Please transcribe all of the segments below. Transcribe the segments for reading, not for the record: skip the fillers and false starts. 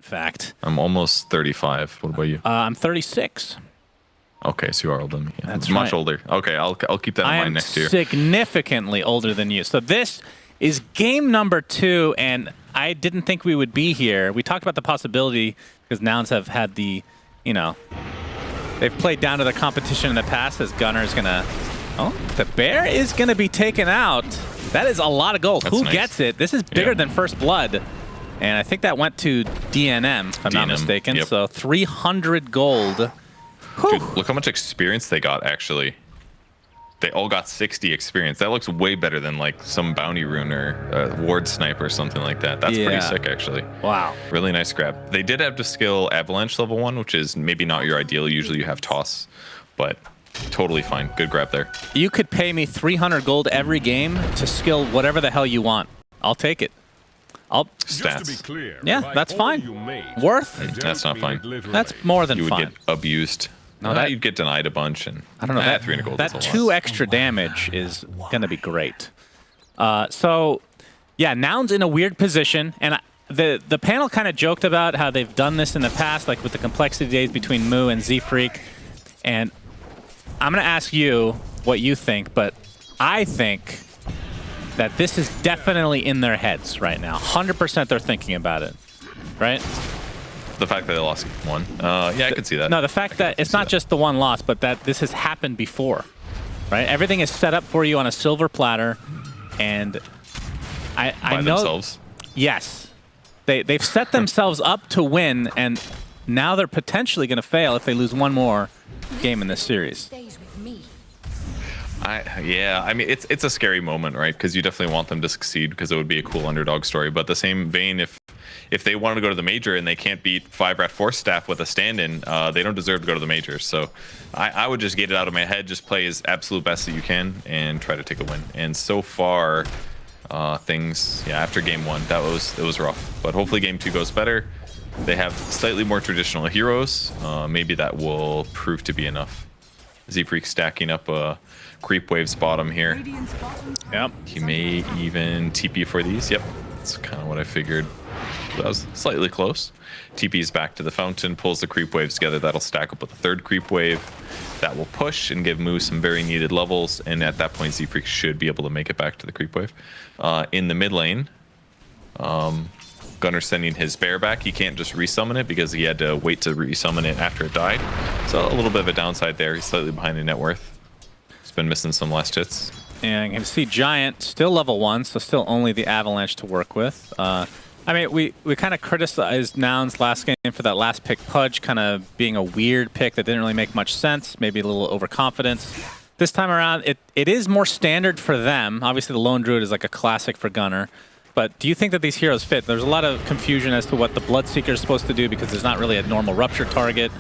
fact. I'm almost 35. What about you? I'm 36. Okay, so you are older than me. Yeah. That's much right. older. Okay, I'll keep that in mind next year. I am significantly older than you. So this is game number 2, and I didn't think we would be here. We talked about the possibility because Nouns have had the, you know, they've played down to the competition in the past as Gunner's gonna, oh, the bear is gonna be taken out. That is a lot of gold. Who nice. gets it? This is bigger than First Blood. And I think that went to DNM, if I'm not mistaken. Yep. So 300 gold. Dude, look how much experience they got, actually. They all got 60 experience. That looks way better than like some bounty rune or ward snipe or something like that. That's pretty sick, actually. Wow. Really nice grab. They did have to skill Avalanche level 1, which is maybe not your ideal. Usually you have Toss, but totally fine. Good grab there. You could pay me 300 gold every game to skill whatever the hell you want. I'll take it. Stats. Clear, yeah, that's fine. Worth? That's not fine. That's more than You would fine. get abused. No, You'd get denied a bunch. And I don't know. That 300 gold that is a 2 lot. extra damage is going to be great. So, yeah, Nouns in a weird position. And the panel kind of joked about how they've done this in the past, like with the complexity days between Moo and Z-Freak. And I'm going to ask you what you think, but I think that this is definitely in their heads right now. 100% they're thinking about it, right? The fact that they lost 1. Yeah, I could see that. No, the fact that it's not just the 1 loss, but that this has happened before, right? Everything is set up for you on a silver platter, and I know themselves. Yes, they've set themselves up to win, and now they're potentially going to fail if they lose one more game in this series. Yeah, I mean, it's a scary moment, right? Because you definitely want them to succeed because it would be a cool underdog story. But the same vein, if they wanted to go to the major and they can't beat 5RATFORCESTAFF with a stand-in, they don't deserve to go to the major. So I would just get it out of my head, just play as absolute best that you can and try to take a win. And so far, things, after game 1, it was rough. But hopefully game 2 goes better. They have slightly more traditional heroes. Maybe that will prove to be enough. Z-Freak stacking up creep waves bottom here. Yep. He may even TP for these. Yep, that's kind of what I figured. That was slightly close. TP's back to the fountain, pulls the creep waves together. That'll stack up with the 3rd creep wave. That will push and give Moo some very needed levels. And at that point, Z-Freak should be able to make it back to the creep wave. In the mid lane, Gunner sending his bear back. He can't just resummon it because he had to wait to resummon it after it died. So a little bit of a downside there. He's slightly behind in net worth. He's been missing some last hits. And you can see Giant still level 1, so still only the Avalanche to work with. I mean, we kind of criticized Nouns last game for that last pick Pudge kind of being a weird pick that didn't really make much sense, maybe a little overconfidence. This time around, it is more standard for them. Obviously, the Lone Druid is like a classic for Gunner. But do you think that these heroes fit? There's a lot of confusion as to what the Bloodseeker is supposed to do because there's not really a normal Rupture target.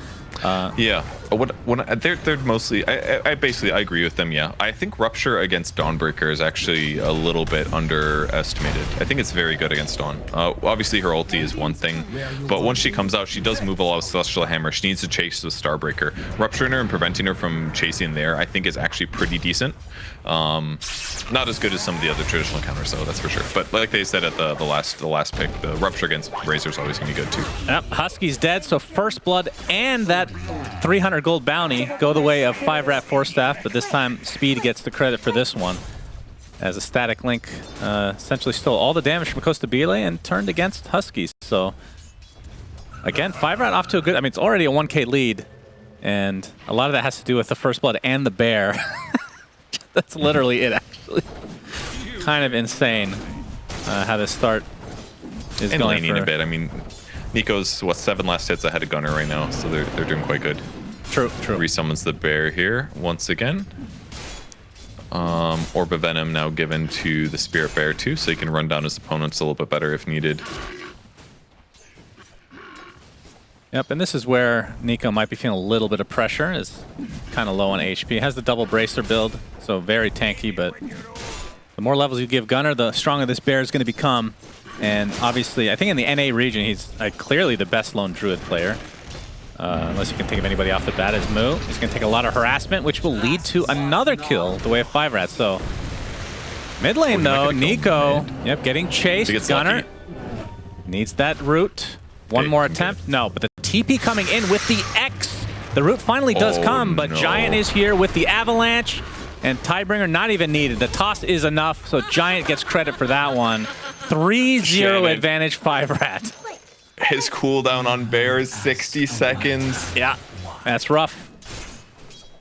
Yeah, they're mostly. I basically agree with them. Yeah, I think Rupture against Dawnbreaker is actually a little bit underestimated. I think it's very good against Dawn. Obviously, her ulti is one thing, but once she comes out, she does move a lot with Celestial Hammer. She needs to chase with Starbreaker. Rupturing her and preventing her from chasing there, I think, is actually pretty decent. Not as good as some of the other traditional counters, though. That's for sure. But like they said at the last pick, the Rupture against Razor is always going to be good too. Yep, Husky's dead, so First Blood and that 300 gold bounty go the way of 5RATFORCESTAFF, but this time Speed gets the credit for this one. As a static link essentially stole all the damage from Costa Bile and turned against Huskies. So again, 5RAT off to a good, I mean, it's already a 1K lead, and a lot of that has to do with the First Blood and the bear. That's literally it, actually. Kind of insane how this start is and going laning for... a bit. I mean, Nico's, 7 last hits ahead of Gunner right now, so they're doing quite good. True. Resummons the bear here once again. Orb of Venom now given to the Spirit Bear too, so he can run down his opponents a little bit better if needed. Yep, and this is where Nico might be feeling a little bit of pressure. Is kind of low on HP. Has the double bracer build, so very tanky, but the more levels you give Gunner, the stronger this bear is going to become. And obviously, I think in the NA region, he's clearly the best lone druid player. Unless you can think of anybody off the bat as Moo. He's going to take a lot of harassment, which will lead to another kill the way of 5RAT. So mid lane, though, Nico, getting chased. Gunner needs that root. One more attempt? No, but the TP coming in with the X. The root finally does come, but Giant is here with the Avalanche, and Tidebringer not even needed. The toss is enough, so Giant gets credit for that one. 3-0 advantage 5RAT. His cooldown on Bear is 60 seconds. Yeah, that's rough.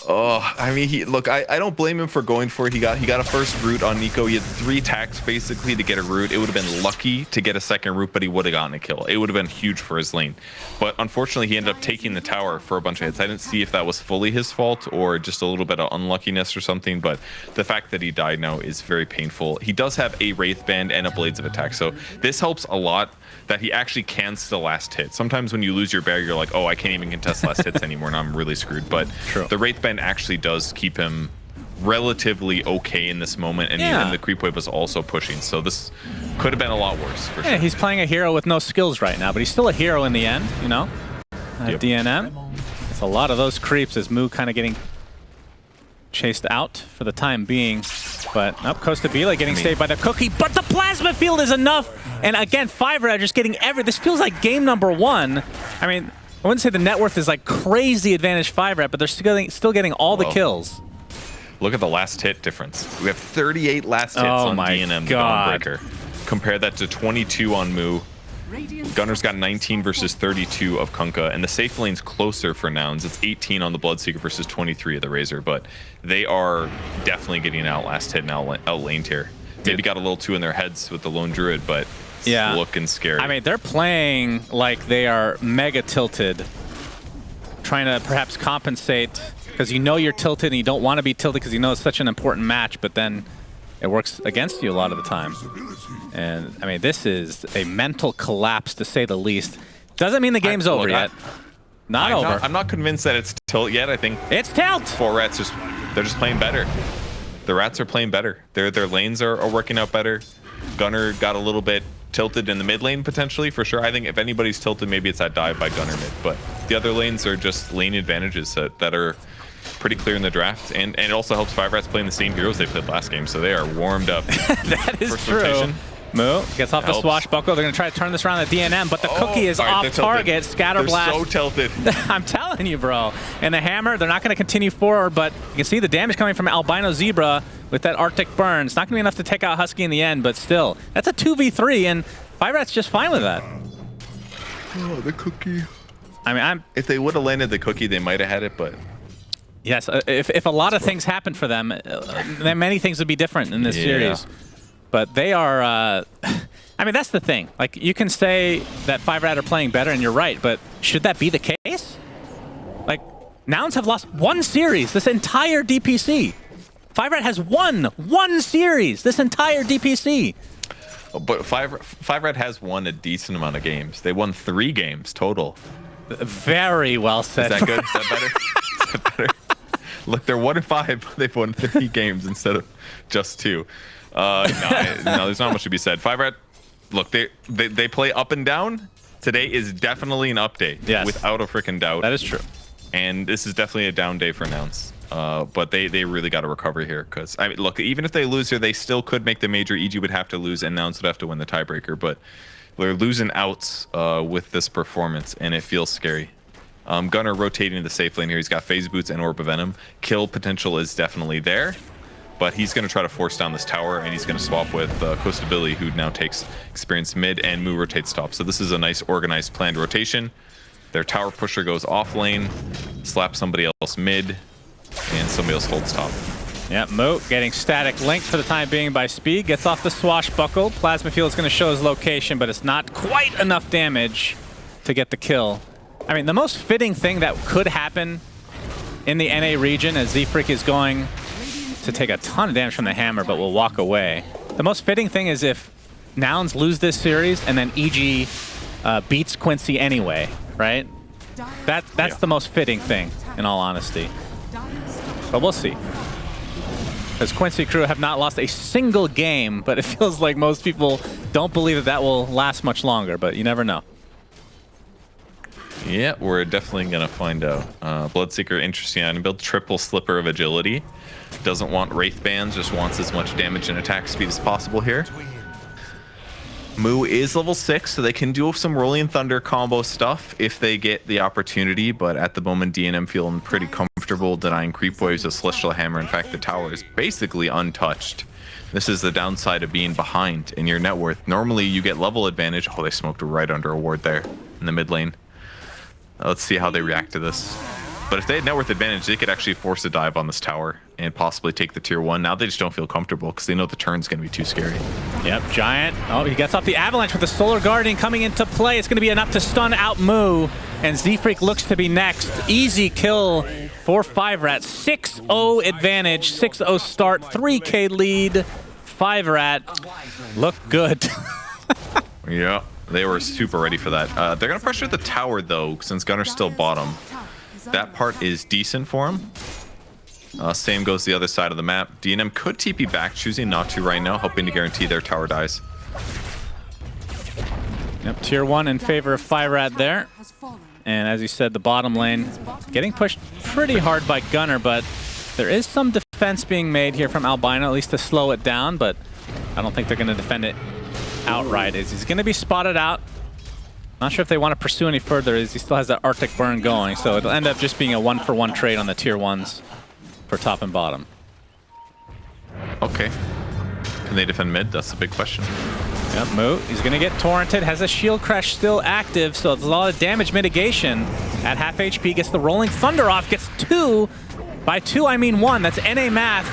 Oh, I mean, look, I don't blame him for going for it. He got a first root on Nico. He had 3 attacks basically to get a root. It would have been lucky to get a second root, but he would have gotten a kill. It would have been huge for his lane. But unfortunately, he ended up taking the tower for a bunch of hits. I didn't see if that was fully his fault or just a little bit of unluckiness or something, but the fact that he died now is very painful. He does have a Wraith Band and a Blades of Attack, so this helps a lot that he actually can still last hit. Sometimes when you lose your bear, you're like, oh, I can't even contest last hits anymore, and I'm really screwed. But the Wraith Band actually does keep him relatively okay in this moment, and even the creep wave was also pushing, so this could have been a lot worse for sure. He's playing a hero with no skills right now, but he's still a hero in the end, you know? DNM. It's a lot of those creeps as Moo kind of getting chased out for the time being. But up Costa Bila getting saved by the cookie, but the plasma field is enough. And again, 5RAT just getting this feels like game number 1. I mean, I wouldn't say the net worth is like crazy advantage 5RAT, but they're still getting all the kills. Look at the last hit difference. We have 38 last hits on DNM, the Dawnbreaker. Compare that to 22 on Moo. Gunner's got 19 versus 32 of Kunkka, and the safe lane's closer for Nouns. It's 18 on the Bloodseeker versus 23 of the Razor, but they are definitely getting out last hit and outlaned here. Maybe got a little too in their heads with the Lone Druid, but it's looking scary. I mean, they're playing like they are mega tilted, trying to perhaps compensate, because you know you're tilted and you don't want to be tilted because you know it's such an important match, but then it works against you a lot of the time. And I mean, this is a mental collapse to say the least. Doesn't mean the game's over yet. Not over. I'm not convinced that it's tilt yet. I think it's tilt. 4RATs they're just playing better. The Rats are playing better. Their lanes are working out better. Gunner got a little bit tilted in the mid lane potentially for sure. I think if anybody's tilted, maybe it's that dive by Gunner mid. But the other lanes are just lane advantages that are pretty clear in the draft, and it also helps 5RATs playing the same heroes they played last game, so they are warmed up. That is true. Moo gets off the swashbuckle. They're going to try to turn this around at DNM, but the cookie is off target. Scatterblast. They're so tilted. I'm telling you, bro. And the hammer, they're not going to continue forward, but you can see the damage coming from Albino Zebra with that Arctic burn. It's not going to be enough to take out Husky in the end, but still, that's a 2v3, and 5RAT's just fine with that. Oh, the cookie. I mean, if they would have landed the cookie, they might have had it, but... Yes, if a lot of things happen for them, then many things would be different in this series. But they are, I mean, that's the thing. Like, you can say that 5RAT are playing better, and you're right, but should that be the case? Like, Nouns have lost 1 series this entire DPC. 5RAT has won 1 series this entire DPC. But 5RAT has won a decent amount of games. They won 3 games total. Very well said. Is that good? Is that better? Is that better? Look, they're 1-5, but they've won 3 games instead of just 2. No, there's not much to be said. 5RAT, look, they play up and down. Today is definitely an up day, without a freaking doubt. That is true. And this is definitely a down day for Nouns. But they really got to recover here, because I mean, look, even if they lose here, they still could make the major. EG would have to lose, and Nouns would have to win the tiebreaker. But they're losing outs with this performance, and it feels scary. Gunner rotating to the safe lane here. He's got Phase Boots and Orb of Venom. Kill potential is definitely there, but he's going to try to force down this tower, and he's going to swap with Costa Billy, who now takes experience mid, and Moo rotates top. So this is a nice organized planned rotation. Their tower pusher goes off lane, slaps somebody else mid, and somebody else holds top. Yeah, Moo getting static linked for the time being by Speed. Gets off the swashbuckle. Plasma Field is going to show his location, but it's not quite enough damage to get the kill. I mean, the most fitting thing that could happen in the NA region as Z-Freak is going to take a ton of damage from the hammer, but will walk away. The most fitting thing is if Nouns lose this series and then EG beats Quincy anyway, right? That's the most fitting thing, in all honesty. But we'll see. Because Quincy crew have not lost a single game, but it feels like most people don't believe that will last much longer, but you never know. Yeah, we're definitely going to find out. Bloodseeker, interesting item build. Triple Slipper of Agility. Doesn't want Wraith Bands, just wants as much damage and attack speed as possible here. Moo is level 6, so they can do some Rolling Thunder combo stuff if they get the opportunity, but at the moment, DNM feeling pretty comfortable denying creep waves with Celestial Hammer. In fact, the tower is basically untouched. This is the downside of being behind in your net worth. Normally, you get level advantage. Oh, they smoked right under a ward there in the mid lane. Let's see how they react to this. But if they had net worth advantage, they could actually force a dive on this tower and possibly take the tier 1. Now they just don't feel comfortable because they know the turn's going to be too scary. Yep, Giant. Oh, he gets off the Avalanche with the Solar Guardian coming into play. It's going to be enough to stun out Moo. And Z-Freak looks to be next. Easy kill for 5RAT. 6-0 advantage, 6-0 start, 3K lead. 5RAT look good. Yeah, they were super ready for that. They're going to pressure the tower, though, since Gunner's still bottom. That part is decent for him. Same goes the other side of the map. DNM could TP back, choosing not to right now, hoping to guarantee their tower dies. Yep, tier 1 in favor of 5RAT there. And as you said, the bottom lane getting pushed pretty hard by Gunner, but there is some defense being made here from Albino, at least to slow it down, but I don't think they're going to defend it outright. He's going to be spotted out. Not sure if they want to pursue any further, as he still has that Arctic Burn going, so it'll end up just being a 1-for-1 trade on the tier 1s for top and bottom. Okay. Can they defend mid? That's the big question. Yep, Moo, he's going to get torrented, has a shield crash still active, so there's a lot of damage mitigation. At half HP, gets the Rolling Thunder off, gets 2. By 2, I mean 1. That's NA math.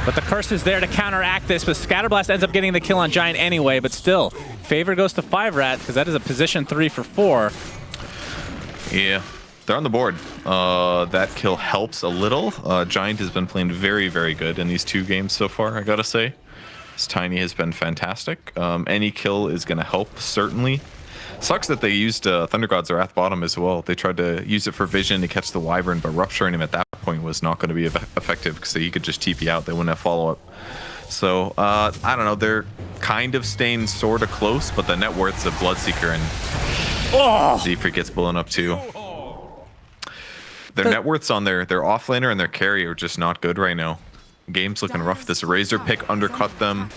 But the curse is there to counteract this, but Scatterblast ends up getting the kill on Giant anyway, but still, favor goes to 5RAT, because that is a position 3 for 4. Yeah, they're on the board. That kill helps a little. Giant has been playing very, very good in these 2 games so far, I gotta say. This Tiny has been fantastic. Any kill is gonna help, certainly. Sucks that they used Thunder God's Wrath bottom as well. They tried to use it for vision to catch the Wyvern, but rupturing him at that point was not going to be effective because he could just TP out. They wouldn't have follow-up. So, I don't know. They're kind of staying sort of close, but the net worth's a Bloodseeker, and Z-Freak gets blown up too. Their net worths on their offlaner and their carry are just not good right now. Game's looking rough. This Razor pick undercut them.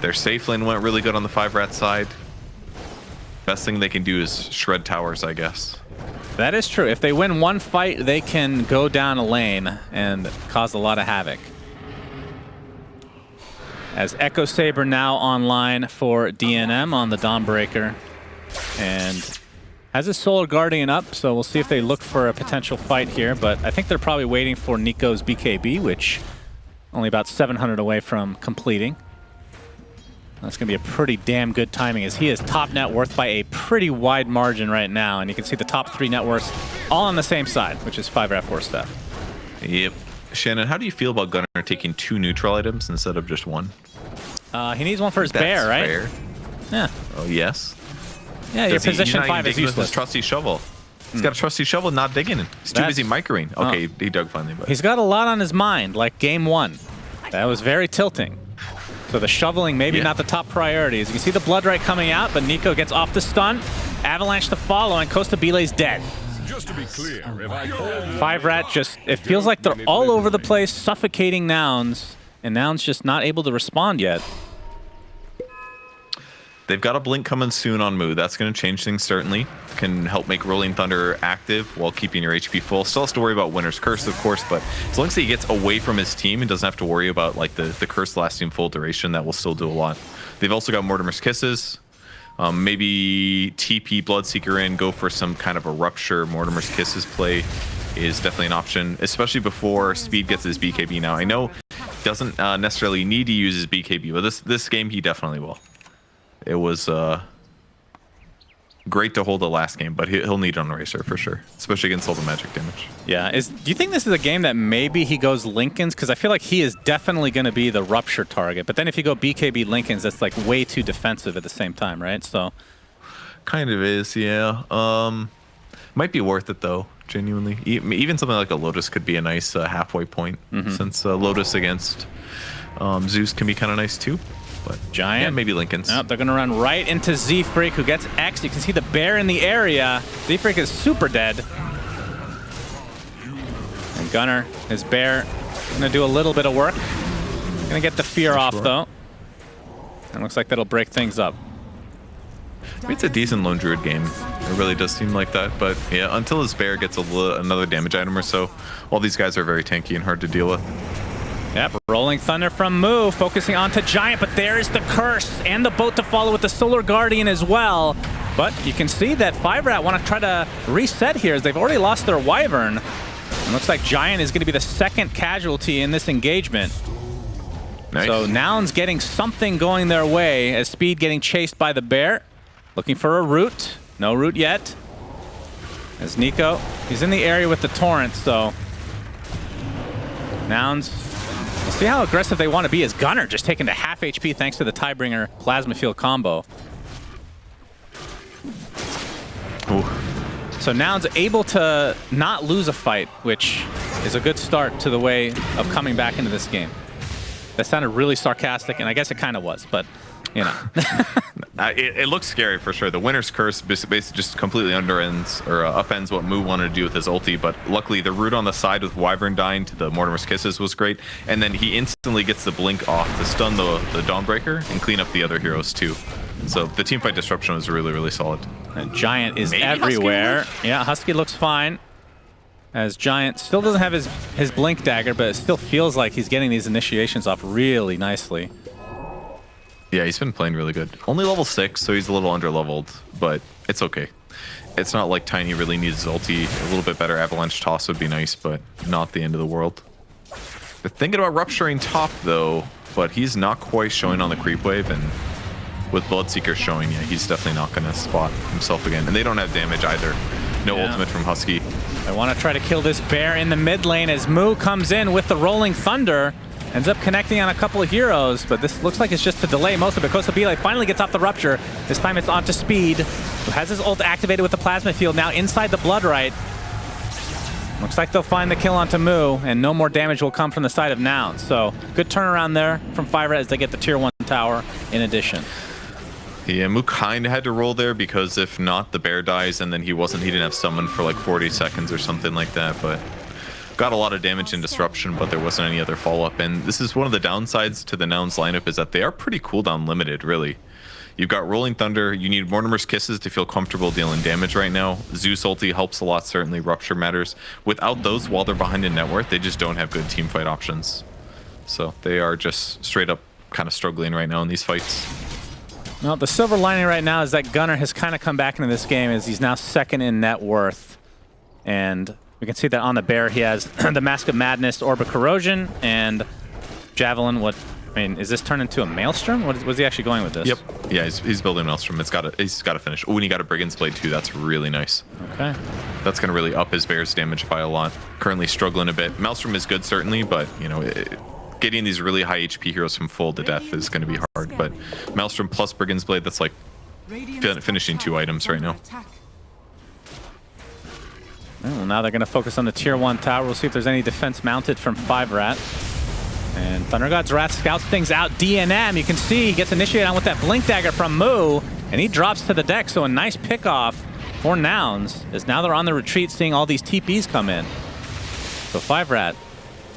Their safe lane went really good on the 5RAT side. Best thing they can do is shred towers, I guess. That is true. If they win one fight, they can go down a lane and cause a lot of havoc. As Echo Saber now online for DNM on the Dawnbreaker. And has his Solar Guardian up, so we'll see if they look for a potential fight here. But I think they're probably waiting for Nico's BKB, which only about 700 away from completing. That's going to be a pretty damn good timing, as he is top net worth by a pretty wide margin right now. And you can see the top 3 net worths all on the same side, which is 5RATFORCESTAFF. Yep. Shannon, how do you feel about Gunner taking 2 neutral items instead of just 1? He needs one for his bear, right? Fair. Yeah. Oh, yes. Yeah, your position 5 is useless. With his trusty shovel. He's got a trusty shovel, not digging it. He's too busy microing. Okay, he dug finally. But he's got a lot on his mind, like game 1. That was very tilting. So the shoveling, maybe not the top priority. As you can see the Blood Right coming out, but Nico gets off the stun. Avalanche to follow, and Costa Belay's dead. Just to be clear, 5RAT just, it feels like they're all over the place, suffocating Nouns, and Nouns just not able to respond yet. They've got a blink coming soon on Moo. That's going to change things, certainly. Can help make Rolling Thunder active while keeping your HP full. Still has to worry about Winter's Curse, of course, but as long as he gets away from his team and doesn't have to worry about like the curse lasting full duration, that will still do a lot. They've also got Mortimer's Kisses. Maybe TP Bloodseeker in, go for some kind of a Rupture. Mortimer's Kisses play is definitely an option, especially before Speed gets his BKB now. I know he doesn't necessarily need to use his BKB, but this game he definitely will. It was great to hold the last game, but he'll need it on Eraser for sure, especially against all the magic damage. Yeah, do you think this is a game that maybe he goes Linken's? Because I feel like he is definitely going to be the Rupture target, but then if you go BKB Linken's, that's like way too defensive at the same time, right? So kind of is, yeah. Might be worth it though, genuinely. Even something like a Lotus could be a nice halfway point, since Lotus against Zeus can be kind of nice too. But Giant. Yeah, maybe Linken's. Oh, they're going to run right into Z-Freak, who gets X. You can see the bear in the area. Z-Freak is super dead. And Gunner, his bear, going to do a little bit of work. Going to get the fear off, though. And looks like that'll break things up. It's a decent lone druid game. It really does seem like that. But yeah, until his bear gets another damage item or so, all these guys are very tanky and hard to deal with. Yep, Rolling Thunder from Moo, focusing onto Giant, but there is the Curse and the boat to follow with the Solar Guardian as well. But you can see that 5RAT want to try to reset here as they've already lost their Wyvern. It looks like Giant is going to be the second casualty in this engagement. Nice. So Nouns getting something going their way as Speed getting chased by the bear. Looking for a root. No root yet. As Nico, he's in the area with the Torrent, so Nouns, we'll see how aggressive they want to be as Gunnar just taken to half HP thanks to the Tidebringer Plasma Field combo. Ooh. So Nouns able to not lose a fight, which is a good start to the way of coming back into this game. That sounded really sarcastic, and I guess it kind of was, but, you know. It looks scary for sure. The Winter's Curse basically just completely upends what Moo wanted to do with his ulti, but luckily the root on the side with Wyvern dying to the Mortimer's Kisses was great, and then he instantly gets the blink off to stun the Dawnbreaker and clean up the other heroes too. So the teamfight disruption was really, really solid. And Giant is Maybe everywhere. Husky? Yeah, Husky looks fine. As Giant still doesn't have his Blink Dagger, but it still feels like he's getting these initiations off really nicely. Yeah, he's been playing really good. Only level 6, so he's a little under-leveled, but it's okay. It's not like Tiny really needs his ulti. A little bit better Avalanche Toss would be nice, but not the end of the world. They're thinking about rupturing top, though, but he's not quite showing on the creep wave, and with Bloodseeker showing, yeah, he's definitely not going to spot himself again. And they don't have damage either. No ultimate from Husky. I want to try to kill this bear in the mid lane as Moo comes in with the Rolling Thunder. Ends up connecting on a couple of heroes, but this looks like it's just to delay most of it. Kosabila finally gets off the rupture. This time it's onto Speed, who has his ult activated with the Plasma Field now inside the Bloodright. Looks like they'll find the kill onto Moo, and no more damage will come from the side of Nouns. So good turnaround there from 5RAT as they get the Tier 1 tower in addition. Yeah, Moo kind of had to roll there because if not, the bear dies, and then he didn't have summon for like 40 seconds or something like that, but got a lot of damage and disruption, but there wasn't any other follow-up. And this is one of the downsides to the Nouns lineup is that they are pretty cooldown limited, really. You've got Rolling Thunder, you need Mortimer's Kisses to feel comfortable dealing damage right now. Zeus ulti helps a lot, certainly. Rupture matters. Without those, while they're behind in net worth, they just don't have good teamfight options. So they are just straight up kind of struggling right now in these fights. Well, the silver lining right now is that Gunnar has kind of come back into this game as he's now second in net worth. And we can see that on the bear he has the Mask of Madness, Orb of Corrosion, and Javelin. Is this turned into a Maelstrom? Was he actually going with this? Yep. Yeah, he's building Maelstrom. He's got to finish. Oh, and he got a Brigand's Blade too. That's really nice. Okay. That's going to really up his bear's damage by a lot. Currently struggling a bit. Maelstrom is good, certainly, but, you know, getting these really high HP heroes from full to death is going to be hard. But Maelstrom plus Brigand's Blade, that's like finishing 2 items right now. Well, now they're going to focus on the Tier 1 tower. We'll see if there's any defense mounted from 5RAT. And Thunder God's Wrath scouts things out. DNM, you can see he gets initiated on with that Blink Dagger from Moo, and he drops to the deck, so a nice pickoff for Nouns, as now they're on the retreat seeing all these TPs come in. So 5RAT.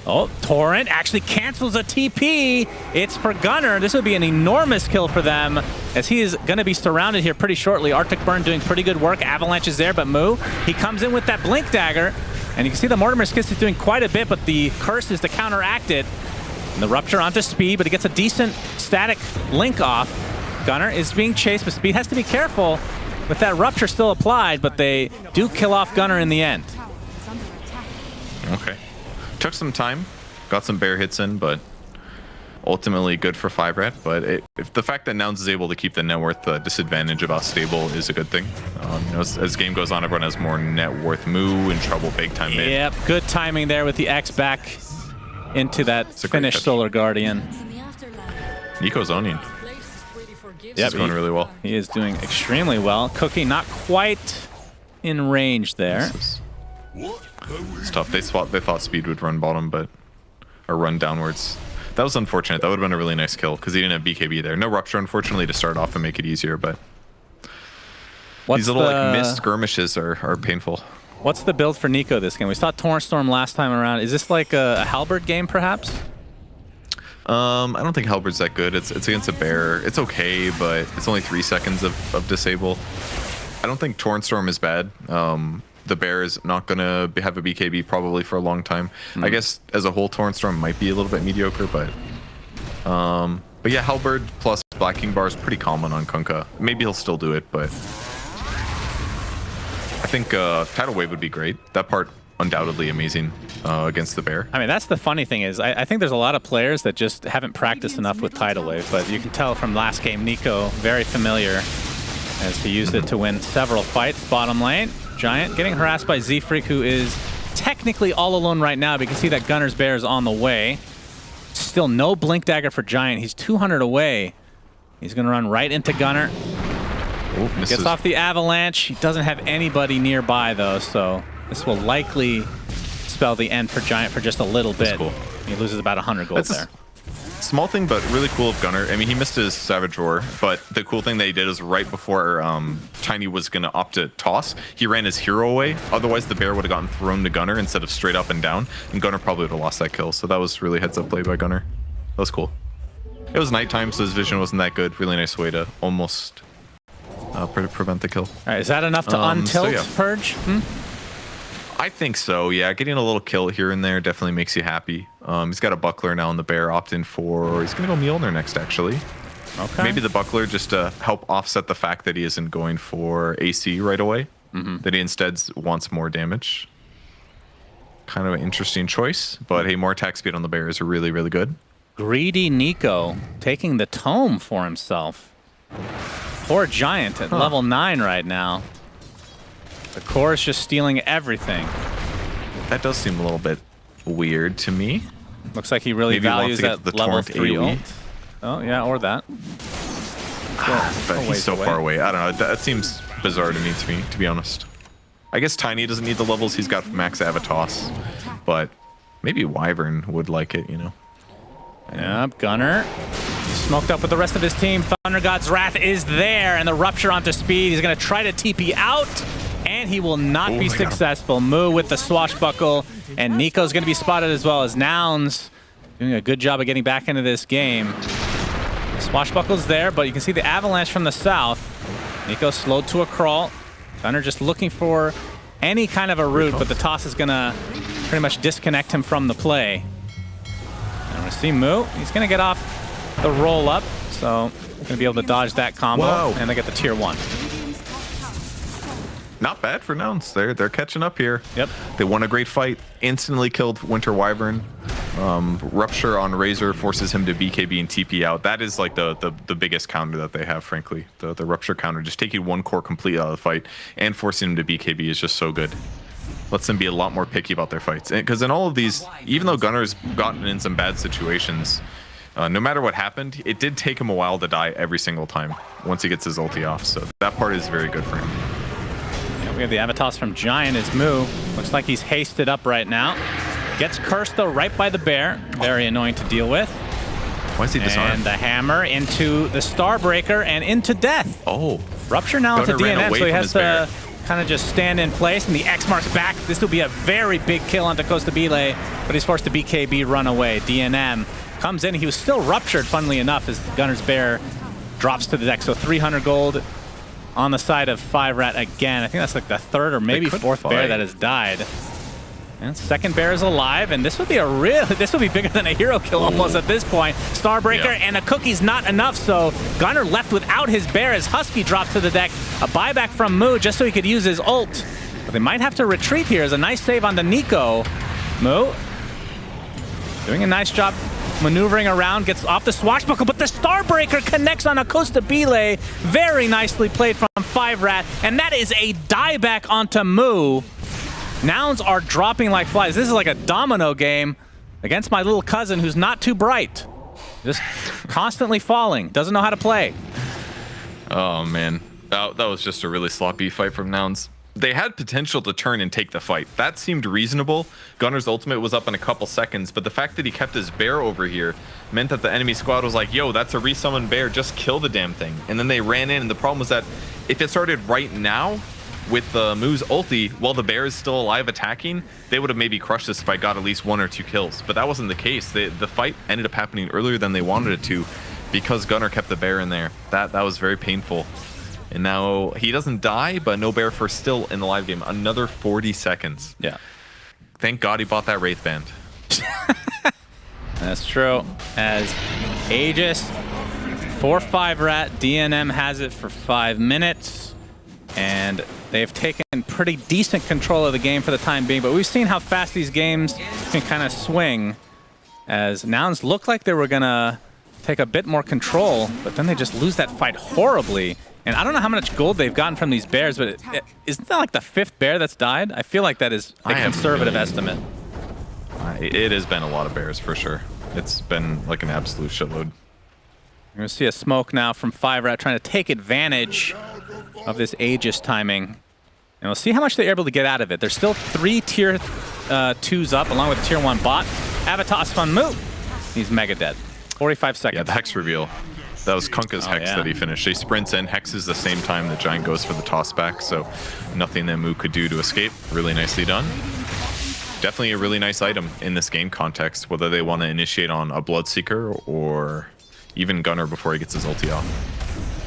Oh, Torrent actually cancels a TP. It's for Gunnar. This would be an enormous kill for them as he is going to be surrounded here pretty shortly. Arctic Burn doing pretty good work. Avalanche is there, but Moo, he comes in with that Blink Dagger. And you can see the Mortimer's Kiss is doing quite a bit, but the Curse is to counteract it. And the Rupture onto Speed, but he gets a decent static link off. Gunnar is being chased, but Speed has to be careful with that Rupture still applied, but they do kill off Gunnar in the end. Okay. Took some time, got some bear hits in, but ultimately good for 5RAT. But if the fact that Nouns is able to keep the net worth disadvantage about stable is a good thing. You know, as game goes on, everyone has more net worth. Moo in trouble big time mid. Yep, good timing there with the X back into that finished Solar Guardian. Nico's owning. Yep, he's going really well. He is doing extremely well. Cookie not quite in range there. It's tough. They thought Speed would run bottom, or run downwards. That was unfortunate. That would have been a really nice kill because he didn't have BKB there. No Rupture, unfortunately, to start off and make it easier, but these little like missed skirmishes are painful. What's the build for Nico this game? We saw Torrent Storm last time around. Is this like a Halberd game, perhaps? I don't think Halberd's that good. It's against a bear. It's okay, but it's only 3 seconds of disable. I don't think Torrent Storm is bad. The bear is not gonna have a BKB probably for a long time. I guess as a whole, Torrent Storm might be a little bit mediocre, but yeah, Halberd plus Black King Bar is pretty common on Kunkka. Maybe he'll still do it, but I think Tidal Wave would be great. That part undoubtedly amazing against the bear. I mean, that's the funny thing is I think there's a lot of players that just haven't practiced enough with Tidal Wave, but you can tell from last game, Nico very familiar as he used it to win several fights. Bottom lane, Giant getting harassed by Z-Freak, who is technically all alone right now, but you can see that Gunner's Bear is on the way. Still no Blink Dagger for Giant. He's 200 away. He's going to run right into Gunner. Oh, gets off the Avalanche. He doesn't have anybody nearby, though, so this will likely spell the end for Giant for just a little bit. That's cool. He loses about 100 gold there. Small thing, but really cool of Gunner. I mean, he missed his Savage Roar, but the cool thing they did is right before Tiny was going to opt to toss, he ran his hero away. Otherwise, the bear would have gotten thrown to Gunner instead of straight up and down, and Gunner probably would have lost that kill. So that was really heads-up play by Gunner. That was cool. It was nighttime, so his vision wasn't that good. Really nice way to almost prevent the kill. All right, is that enough to untilt Purge? I think so, yeah. Getting a little kill here and there definitely makes you happy. He's got a Buckler now in the bear, opt in for... He's going to go Mjolnir next, actually. Okay. Maybe the Buckler just to help offset the fact that he isn't going for AC right away. That he instead wants more damage. Kind of an interesting choice, but hey, more attack speed on the bear is really, really good. Greedy Nico taking the tome for himself. Poor Giant at level 9 right now. The core is just stealing everything. That does seem a little bit weird to me. Looks like he really values that level 3 ult. Oh, yeah, or that. But he's so far away. I don't know. That seems bizarre to me, to be honest. I guess Tiny doesn't need the levels. He's got max Avatos. But maybe Wyvern would like it, you know? Yep, Gunner. He's smoked up with the rest of his team. Thunder God's Wrath is there, and the Rupture onto speed. He's going to try to TP out, and he will not be successful. Moo with the swashbuckle, and Nico's going to be spotted as well as Nouns. Doing a good job of getting back into this game. The swashbuckle's there, but you can see the Avalanche from the south. Nico slowed to a crawl. Gunner just looking for any kind of a route, but the toss is going to pretty much disconnect him from the play. And we see Moo. He's going to get off the roll up, so going to be able to dodge that combo, and they get the tier 1. Not bad for Nouns. They're catching up here. Yep. They won a great fight. Instantly killed Winter Wyvern. Rupture on Razor forces him to BKB and TP out. That is like the biggest counter that they have, frankly. The Rupture counter, just taking one core completely out of the fight and forcing him to BKB is just so good. Lets them be a lot more picky about their fights. Because in all of these, even though Gunner's gotten in some bad situations, no matter what happened, it did take him a while to die every single time once he gets his ulti off. So that part is very good for him. We have the Avatos from Giant as Moo. Looks like he's hasted up right now. Gets cursed, though, right by the bear. Very annoying to deal with. Why is he disarmed? And the hammer into the Starbreaker and into death. Oh. Rupture now into DNM, so he has to kind of just stand in place, and the X marks back. This will be a very big kill onto Costabile, but he's forced to BKB run away. DNM comes in. He was still ruptured, funnily enough, as Gunner's Bear drops to the deck. So 300 gold on the side of 5RAT again. I think that's like the third or maybe fourth bear that has died. And second bear is alive, and this would be this would be bigger than a hero kill almost at this point. Starbreaker and a cookie's not enough, so Gunner left without his bear as Husky drops to the deck. A buyback from Moo just so he could use his ult. But they might have to retreat here as a nice save on the Nico. Moo doing a nice job maneuvering around, gets off the swashbuckle, but the Starbreaker connects on a Costabile. Very nicely played from 5RAT, and that is a dieback onto Moo. Nouns are dropping like flies. This is like a domino game against my little cousin who's not too bright. Just constantly falling. Doesn't know how to play. Oh, man. That was just a really sloppy fight from Nouns. They had potential to turn and take the fight. That seemed reasonable. Gunner's ultimate was up in a couple seconds, but the fact that he kept his bear over here meant that the enemy squad was like, yo, that's a resummoned bear, just kill the damn thing. And then they ran in, and the problem was that if it started right now, with Moo's ulti, while the bear is still alive attacking, they would have maybe crushed this if I got at least 1 or 2 kills. But that wasn't the case. The fight ended up happening earlier than they wanted it to because Gunnar kept the bear in there. That was very painful. And now he doesn't die, but no bear for still in the live game. Another 40 seconds. Yeah. Thank God he bought that Wraith Band. That's true. As Aegis for 5RAT, DNM has it for 5 minutes. And they've taken pretty decent control of the game for the time being. But we've seen how fast these games can kind of swing. As Nouns looked like they were going to take a bit more control, but then they just lose that fight horribly. And I don't know how much gold they've gotten from these bears, but isn't that like the 5th bear that's died? I feel like that is a conservative estimate. It has been a lot of bears for sure. It's been like an absolute shitload. We're going to see a smoke now from 5RAT trying to take advantage of this Aegis timing. And we'll see how much they're able to get out of it. There's still 3 tier 2s up, along with a tier 1 bot. Avatas Fun Moo. He's mega dead. 45 seconds. Yeah, the Hex reveal. That was Kunkka's Hex that he finished. He sprints in, hexes the same time the Giant goes for the toss back, so nothing that Moo could do to escape. Really nicely done. Definitely a really nice item in this game context, whether they want to initiate on a Bloodseeker or even Gunnar before he gets his ulti off.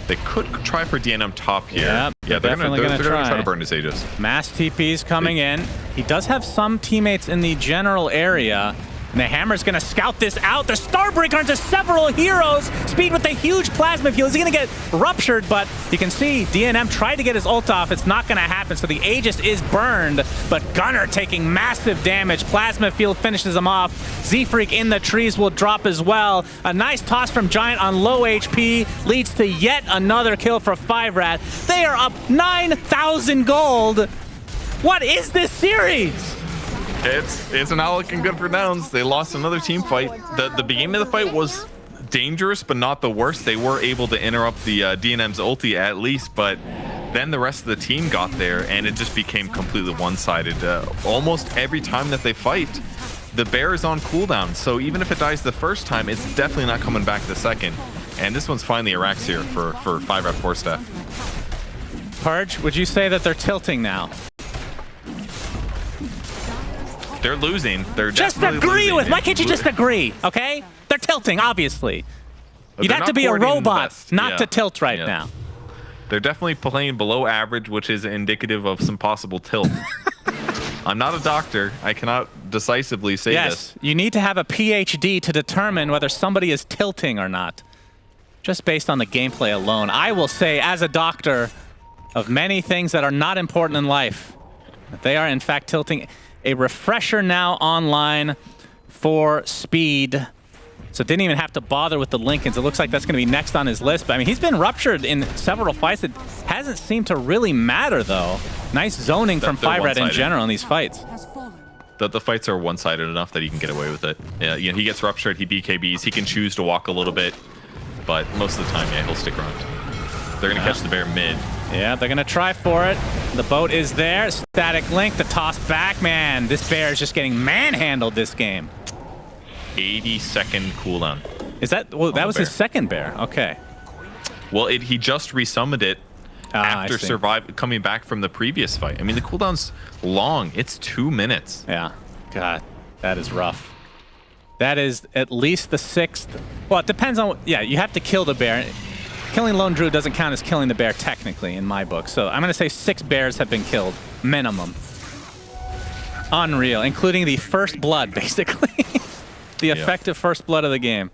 They could try for DNM top here. Yeah, they're definitely going to try to burn his Aegis. Mass TP's coming in. He does have some teammates in the general area. And the Hammer's going to scout this out. The Starbreaker into several heroes. Speed with a huge plasma field. He's going to get ruptured, but you can see DNM tried to get his ult off. It's not going to happen, so the Aegis is burned, but Gunnar taking massive damage. Plasma field finishes him off. Z-Freak in the trees will drop as well. A nice toss from Giant on low HP leads to yet another kill for 5RAT. They are up 9,000 gold. What is this series? It's not looking good for Nouns. They lost another team fight. The beginning of the fight was dangerous, but not the worst. They were able to interrupt the DNM's ulti at least, but then the rest of the team got there, and it just became completely one-sided. Almost every time that they fight, the bear is on cooldown, so even if it dies the first time, it's definitely not coming back the second. And this one's finally a Rax here for 5RATFORCESTAFF. Purge, would you say that they're tilting now? They're losing. They're just agree losing. Why can't you just agree, okay? They're tilting, obviously. You'd have to be a robot not to tilt right now. They're definitely playing below average, which is indicative of some possible tilt. I'm not a doctor. I cannot decisively say this. You need to have a PhD to determine whether somebody is tilting or not. Just based on the gameplay alone. I will say, as a doctor of many things that are not important in life, that they are in fact tilting. A refresher now online for Speed. So didn't even have to bother with the Lincolns. It looks like that's going to be next on his list. But I mean, he's been ruptured in several fights. It hasn't seemed to really matter, though. Nice zoning from 5RAT in general in these fights. The fights are one-sided enough that he can get away with it. Yeah, you know, he gets ruptured, he BKBs, he can choose to walk a little bit. But most of the time, yeah, he'll stick around. They're going to catch the bear mid. Yeah, they're going to try for it. The boat is there. Static link, the toss back. Man, this bear is just getting manhandled this game. 80-second cooldown. Is that... Well, that was his second bear. Okay. Well, he just resummoned it after coming back from the previous fight. I mean, the cooldown's long. It's 2 minutes. Yeah. God, that is rough. That is at least the 6th. Well, it depends on... Yeah, you have to kill the bear. Killing Lone Druid doesn't count as killing the bear technically in my book. So I'm going to say 6 bears have been killed, minimum. Unreal, including the first blood, basically. The effective first blood of the game.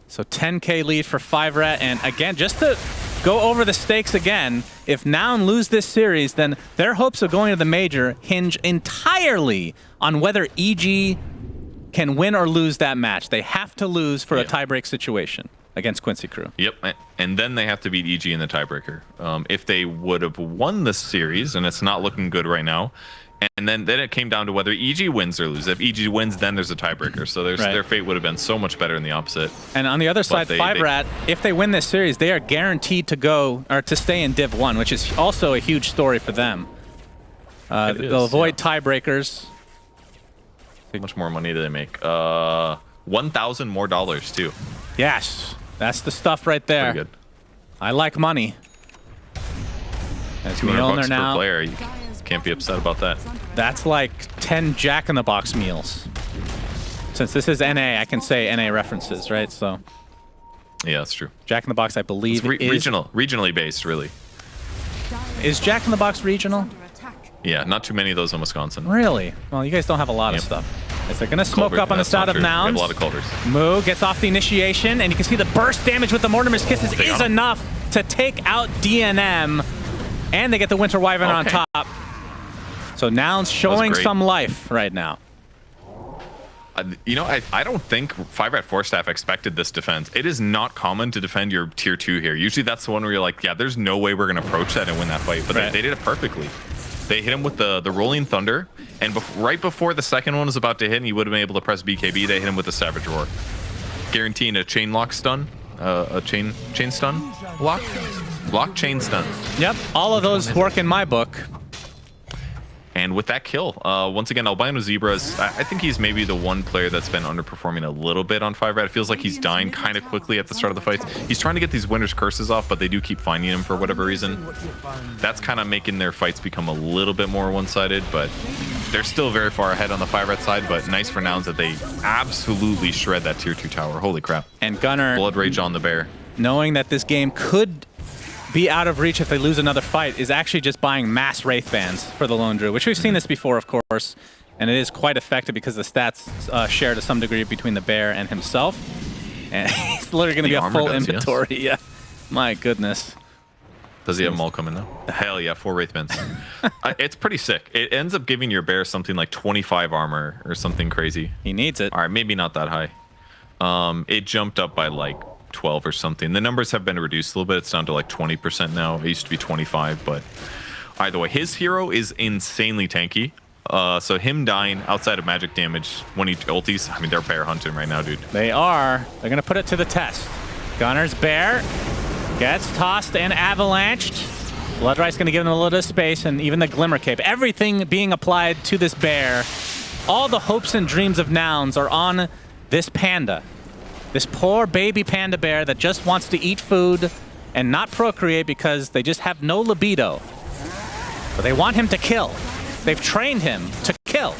So 10K lead for 5RAT. And again, just to go over the stakes again, if Noun lose this series, then their hopes of going to the major hinge entirely on whether EG can win or lose that match. They have to lose for a tiebreak situation against Quincy Crew. Yep, and then they have to beat EG in the tiebreaker. If they would have won this series, and it's not looking good right now, and then it came down to whether EG wins or loses. If EG wins, then there's a tiebreaker. So their fate would have been so much better in the opposite. And on the other side, 5RAT, if they win this series, they are guaranteed to go or to stay in Div 1, which is also a huge story for them. They'll avoid tiebreakers. How much more money do they make? $1,000 more too. Yes, that's the stuff right there. Pretty good. I like money. As 200 Mjolnir bucks per now. player. You can't be upset about that. That's like 10 Jack-in-the-Box meals. Since this is NA, I can say NA references, right? So Yeah, that's true. Jack-in-the-Box, I believe, It's regionally based, really. Is Jack-in-the-Box regional? Yeah, not too many of those in Wisconsin. Really? Well, you guys don't have a lot of stuff. As they're going to smoke up on the side of Nouns. We have a lot of Culvers. Moo gets off the initiation, and you can see the burst damage with the Mortimer's Kisses is enough to take out DNM, and they get the Winter Wyvern on top. So Nouns showing some life right now. You know, I don't think 5RATFORCESTAFF expected this defense. It is not common to defend your tier 2 here. Usually that's the one where you're like, yeah, there's no way we're going to approach that and win that fight. But they did it perfectly. They hit him with the Rolling Thunder, and right before the second one was about to hit and he would have been able to press BKB, they hit him with the Savage Roar. Guaranteeing a chain lock stun, a chain stun? Lock chain stun. Yep, all of those work in my book. And with that kill, once again, Albino Zebras, I think he's maybe the one player that's been underperforming a little bit on 5RAT. It feels like he's dying kind of quickly at the start of the fights. He's trying to get these Winter's Curses off, but they do keep finding him for whatever reason. That's kind of making their fights become a little bit more one-sided, but they're still very far ahead on the 5RAT side, but nice for Nouns that they absolutely shred that tier 2 tower. Holy crap. And Gunnar, Blood Rage on the bear. Knowing that this game could be out of reach if they lose another fight, is actually just buying mass Wraith Bands for the Lone Druid, which we've seen this before, of course, and it is quite effective because the stats share to some degree between the bear and himself. And it's literally going to be a full inventory. Yes. Yeah. My goodness. Does he have them all coming now? Hell yeah, 4 Wraith Bands. It's pretty sick. It ends up giving your bear something like 25 armor or something crazy. He needs it. All right, maybe not that high. It jumped up by like 12 or something. The numbers have been reduced a little bit. It's down to like 20% now. It used to be 25, but either way, his hero is insanely tanky. So him dying outside of magic damage when he ultis, I mean, they're bear hunting right now, dude. They are. They're going to put it to the test. Gunner's bear gets tossed and avalanched. Bloodright's going to give them a little bit of space, and even the Glimmer Cape. Everything being applied to this bear. All the hopes and dreams of Nouns are on this panda. This poor baby panda bear that just wants to eat food and not procreate because they just have no libido. But they want him to kill. They've trained him to kill.